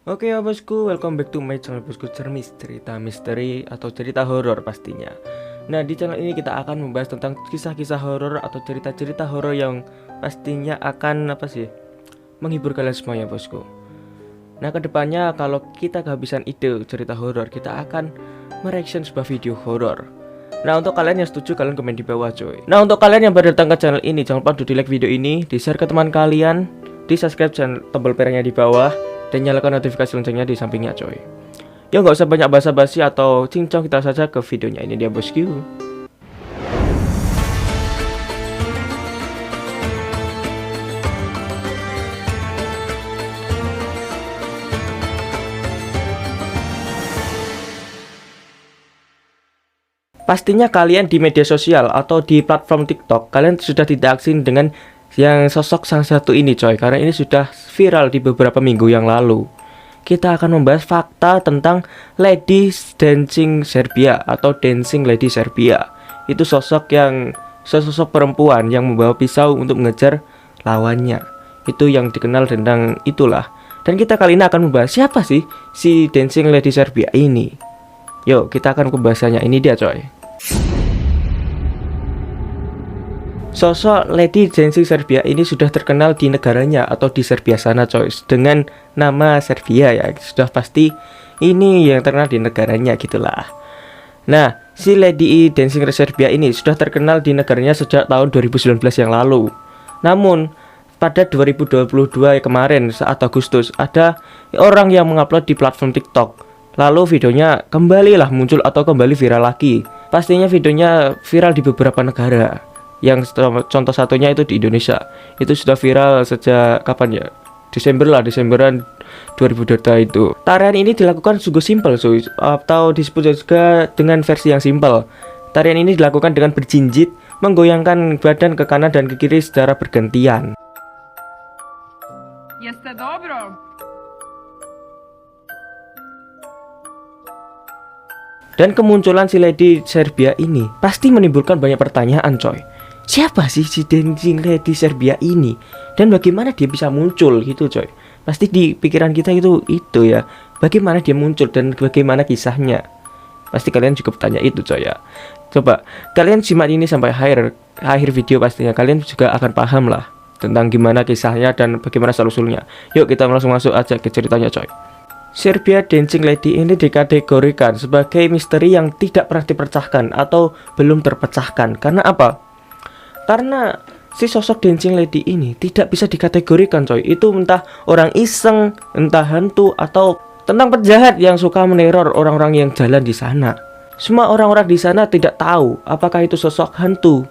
Oke ya bosku, welcome back to my channel bosku, Cermis, cerita misteri atau cerita horor pastinya. Nah, di channel ini kita akan membahas tentang kisah-kisah horor atau cerita-cerita horor yang pastinya akan menghibur kalian semuanya bosku. Nah, kedepannya kalau kita kehabisan ide cerita horor, kita akan mereaction sebuah video horor. Nah, untuk kalian yang setuju, kalian komen di bawah coy. Nah, untuk kalian yang baru datang ke channel ini, jangan lupa di like video ini, di share ke teman kalian, di subscribe channel tombol merahnya di bawah, dan nyalakan notifikasi loncengnya di sampingnya coy. Ya nggak usah banyak basa-basi atau cincong, kita saja ke videonya. Ini dia bosku. Pastinya kalian di media sosial atau di platform TikTok, kalian sudah tidak asing dengan yang sosok sang satu ini coy, karena ini sudah viral di beberapa minggu yang lalu. Kita akan membahas fakta tentang Lady Dancing Serbia atau Dancing Lady Serbia. Itu sosok perempuan yang membawa pisau untuk mengejar lawannya. Itu yang dikenal tentang itulah. Dan kita kali ini akan membahas siapa sih si Dancing Lady Serbia ini. Yuk kita akan ke bahasanya, ini dia coy. Sosok Lady Dancing Serbia ini sudah terkenal di negaranya atau di Serbia sana coy, dengan nama Serbia ya, sudah pasti ini yang terkenal di negaranya gitulah. Nah, si Lady Dancing Serbia ini sudah terkenal di negaranya sejak tahun 2019 yang lalu. Namun pada 2022 kemarin saat Agustus, ada orang yang mengupload di platform TikTok. Lalu videonya kembalilah muncul atau kembali viral lagi. Pastinya videonya viral di beberapa negara. Yang contoh satunya itu di Indonesia. Itu sudah viral sejak kapan ya? Desemberan 2022 itu. Tarian ini dilakukan sungguh simpel cuy, atau disebut juga dengan versi yang simpel. Tarian ini dilakukan dengan berjinjit, menggoyangkan badan ke kanan dan ke kiri secara bergantian. Jeste dobro? Dan kemunculan si Lady Serbia ini pasti menimbulkan banyak pertanyaan coy. Siapa sih si Dancing Lady Serbia ini? Dan bagaimana dia bisa muncul gitu coy. Pasti di pikiran kita itu ya. Bagaimana dia muncul dan bagaimana kisahnya. Pasti kalian juga bertanya itu coy ya. Coba kalian simak ini sampai akhir video, pastinya kalian juga akan paham lah tentang gimana kisahnya dan bagaimana asal-usulnya. Yuk kita langsung masuk aja ke ceritanya coy. Serbia Dancing Lady ini dikategorikan sebagai misteri yang tidak pernah dipecahkan atau belum terpecahkan. Karena apa? Karena si sosok Dancing Lady ini tidak bisa dikategorikan coy. Itu entah orang iseng, entah hantu, atau tentang penjahat yang suka meneror orang-orang yang jalan di sana. Semua orang-orang di sana tidak tahu apakah itu sosok hantu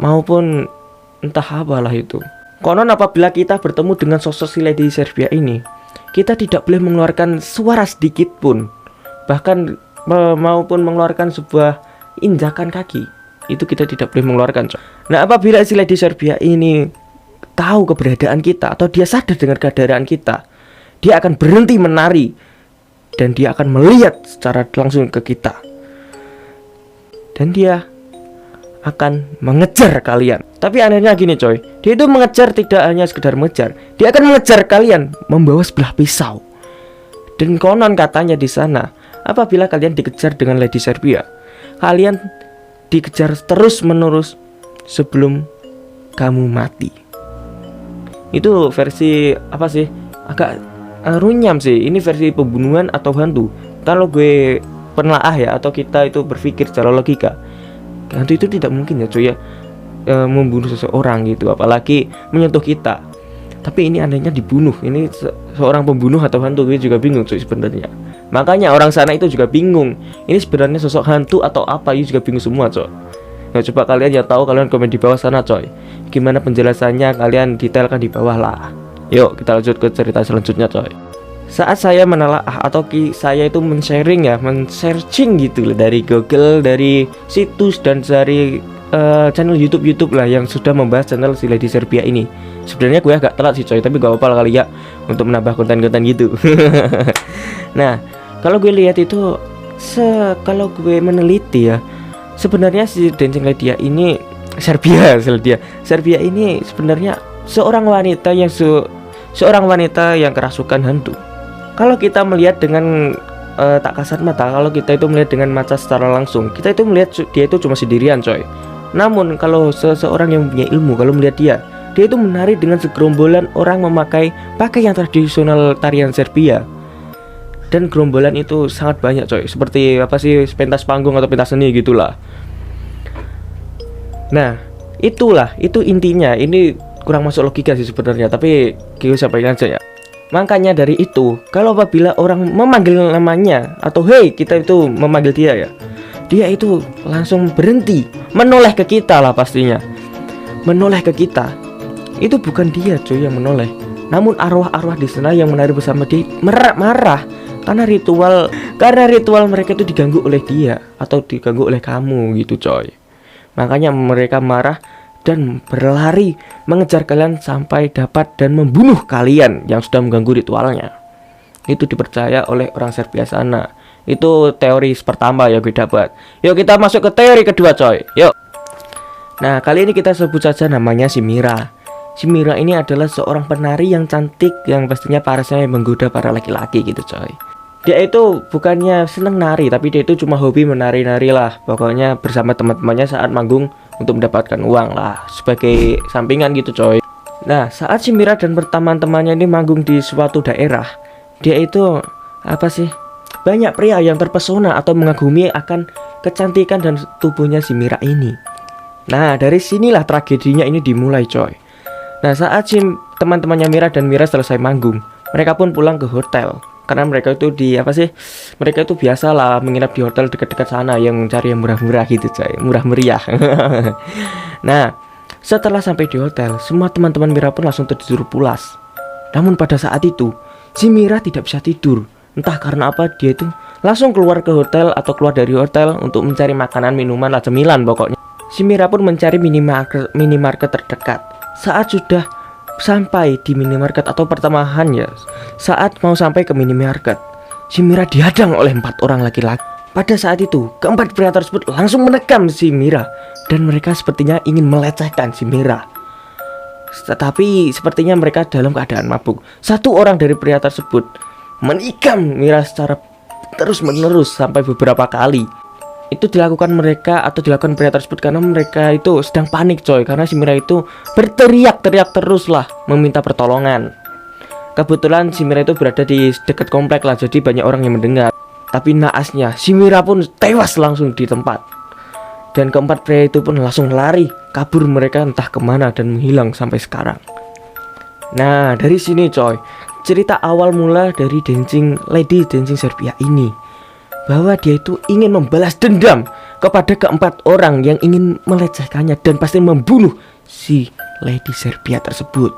maupun entah apalah itu. Konon apabila kita bertemu dengan sosok si Lady Serbia ini, kita tidak boleh mengeluarkan suara sedikit pun, bahkan maupun mengeluarkan sebuah injakan kaki. Itu kita tidak boleh mengeluarkan coy. Nah, apabila si Lady Serbia ini tahu keberadaan kita atau dia sadar dengan keadaan kita, dia akan berhenti menari dan dia akan melihat secara langsung ke kita. Dan dia akan mengejar kalian. Tapi anehnya gini coy, dia itu mengejar tidak hanya sekedar mengejar, dia akan mengejar kalian membawa sebelah pisau. Dan konon katanya di sana, apabila kalian dikejar dengan Lady Serbia, kalian dikejar terus menerus sebelum kamu mati. Itu versi agak runyam sih. Ini versi pembunuhan atau hantu. Kalau gue penelaah ya, atau kita itu berpikir secara logika, hantu itu tidak mungkin ya cuy ya membunuh seseorang gitu, apalagi menyentuh kita. Tapi ini anehnya dibunuh. Ini seorang pembunuh atau hantu, gue juga bingung cuy sebenarnya. Makanya orang sana itu juga bingung. Ini sebenarnya sosok hantu atau apa, ini juga bingung semua coy. Nah, coba kalian yang tahu, kalian komen di bawah sana coy. Gimana penjelasannya, kalian detailkan di bawah lah. Yuk kita lanjut ke cerita selanjutnya coy. Saat saya menelaah atau saya itu men-searching gitu dari Google, dari situs dan dari channel YouTube lah yang sudah membahas channel si Lady Serbia ini. Sebenarnya gue agak telat sih coy, tapi gak apa-apa kali ya untuk menambah konten-konten gitu. Nah, kalau gue lihat itu, kalau gue meneliti ya, sebenarnya si Dancing Lady ini Serbia ini sebenarnya seorang wanita yang kerasukan hantu. Kalau kita melihat dengan tak kasat mata, kalau kita itu melihat dengan mata secara langsung, kita itu melihat dia itu cuma sendirian coy. Namun kalau seseorang yang punya ilmu, kalau melihat dia itu menari dengan segerombolan orang memakai pakaian tradisional tarian Serbia. Dan gerombolan itu sangat banyak coy, seperti apa sih, pentas panggung atau pentas seni gitulah. Nah itu intinya. Ini kurang masuk logika sih sebenarnya, tapi kita sampaikan aja ya. Makanya dari itu, kalau apabila orang memanggil namanya atau hey kita itu memanggil dia ya, dia itu langsung berhenti, menoleh ke kita lah pastinya. Menoleh ke kita, itu bukan dia coy yang menoleh, namun arwah-arwah di sana yang menari bersama dia marah karena ritual mereka itu diganggu oleh dia atau diganggu oleh kamu gitu coy. Makanya mereka marah dan berlari mengejar kalian sampai dapat dan membunuh kalian yang sudah mengganggu ritualnya. Itu dipercaya oleh orang Serbia sana. Itu teori pertama yang gue dapat. Yuk kita masuk ke teori kedua coy. Yuk. Nah kali ini kita sebut saja namanya si Mira. Si Mira ini adalah seorang penari yang cantik, yang pastinya parasnya menggoda para laki-laki gitu coy. Dia itu bukannya seneng nari, tapi dia itu cuma hobi menari-nari lah. Pokoknya bersama teman-temannya saat manggung untuk mendapatkan uang lah, sebagai sampingan gitu coy. Nah saat si Mira dan teman-temannya ini manggung di suatu daerah, dia itu apa sih, banyak pria yang terpesona atau mengagumi akan kecantikan dan tubuhnya si Mira ini. Nah dari sinilah tragedinya ini dimulai coy. Nah saat si teman-temannya Mira dan Mira selesai manggung, mereka pun pulang ke hotel. Karena mereka itu mereka itu biasalah menginap di hotel dekat-dekat sana yang cari yang murah-murah gitu coy, murah meriah. Nah setelah sampai di hotel, semua teman-teman Mira pun langsung tertidur pulas. Namun pada saat itu si Mira tidak bisa tidur. Entah karena apa, dia itu langsung keluar ke hotel atau keluar dari hotel untuk mencari makanan, minuman, lah cemilan pokoknya. Si Mira pun mencari minimarket terdekat. Saat sudah sampai di minimarket atau pertemahan ya, saat mau sampai ke minimarket, si Mira dihadang oleh 4 orang laki-laki. Pada saat itu, keempat pria tersebut langsung menekam si Mira dan mereka sepertinya ingin melecehkan si Mira. Tetapi sepertinya mereka dalam keadaan mabuk. Satu orang dari pria tersebut menikam Mira secara terus-menerus sampai beberapa kali. Itu dilakukan pria tersebut karena mereka itu sedang panik coy, karena si Mira itu berteriak-teriak terus lah meminta pertolongan. Kebetulan si Mira itu berada di dekat komplek lah, jadi banyak orang yang mendengar. Tapi naasnya si Mira pun tewas langsung di tempat. Dan keempat pria itu pun langsung lari kabur, mereka entah kemana dan menghilang sampai sekarang. Nah dari sini coy, cerita awal mula dari Lady Dancing Serbia ini, bahwa dia itu ingin membalas dendam kepada keempat orang yang ingin melecehkannya dan pasti membunuh si Lady Serbia tersebut.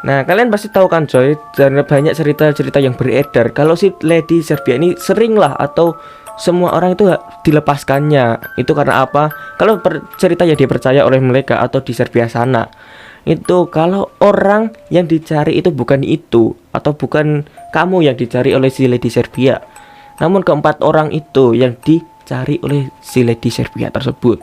Nah kalian pasti tahu kan coy, karena banyak cerita-cerita yang beredar kalau si Lady Serbia ini sering lah atau semua orang itu dilepaskannya. Itu karena apa? Kalau cerita yang dipercaya oleh mereka atau di Serbia sana, itu kalau orang yang dicari itu bukan itu, atau bukan kamu yang dicari oleh si Lady Serbia, namun keempat orang itu yang dicari oleh si Lady Serbia tersebut.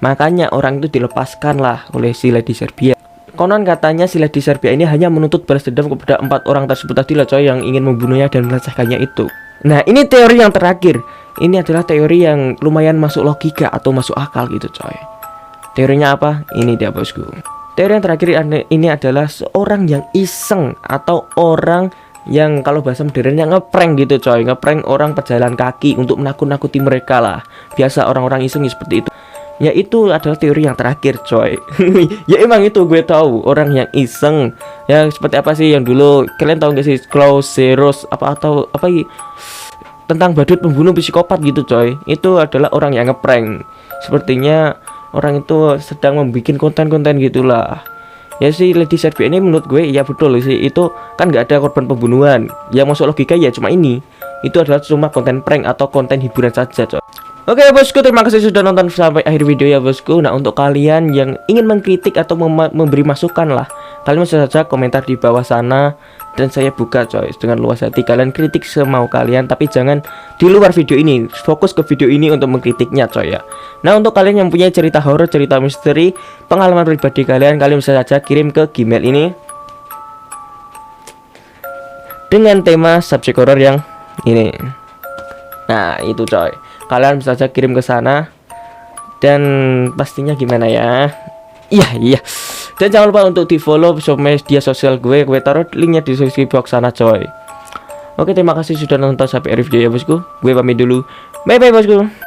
Makanya orang itu dilepaskan lah oleh si Lady Serbia. Konon katanya si Lady Serbia ini hanya menuntut balas dendam kepada 4 orang tersebut tadi lah coy, yang ingin membunuhnya dan melecehkannya itu. Nah ini teori yang terakhir. Ini adalah teori yang lumayan masuk logika atau masuk akal gitu coy. Teorinya apa? Ini dia bosku. Teori yang terakhir ini adalah seorang yang iseng atau orang yang kalau bahasa modernnya ngeprank gitu coy, ngeprank orang pejalan kaki untuk menakut-nakuti mereka lah. Biasa orang-orang iseng seperti itu. Ya itu adalah teori yang terakhir coy. Ya emang itu gue tahu, orang yang iseng. Ya seperti apa sih yang dulu kalian tahu gak sih, Klaus Zeros atau apa tentang badut pembunuh psikopat gitu coy. Itu adalah orang yang ngeprank. Sepertinya orang itu sedang membuat konten-konten gitulah. Ya si Lady Serbia ini menurut gue ya betul sih, itu kan nggak ada korban pembunuhan. Yang masuk logika ya cuma ini. Itu adalah cuma konten prank atau konten hiburan saja coy. Oke bosku, terima kasih sudah nonton sampai akhir video ya bosku. Nah untuk kalian yang ingin mengkritik atau memberi masukan lah, kalian bisa saja komentar di bawah sana dan saya buka coy dengan luas hati. Kalian kritik semau kalian, tapi jangan di luar video ini, fokus ke video ini untuk mengkritiknya coy ya. Nah untuk kalian yang punya cerita horor, cerita misteri, pengalaman pribadi kalian bisa saja kirim ke Gmail ini. dengan tema subjek horror yang ini. Nah, itu coy. Kalian bisa saja kirim ke sana. Dan pastinya gimana ya? Iya. Dan jangan lupa untuk di-follow media sosial gue taruh linknya di deskripsi box sana coy. Oke, terima kasih sudah nonton sampai review ya bosku. Gue pamit dulu. Bye bye bosku.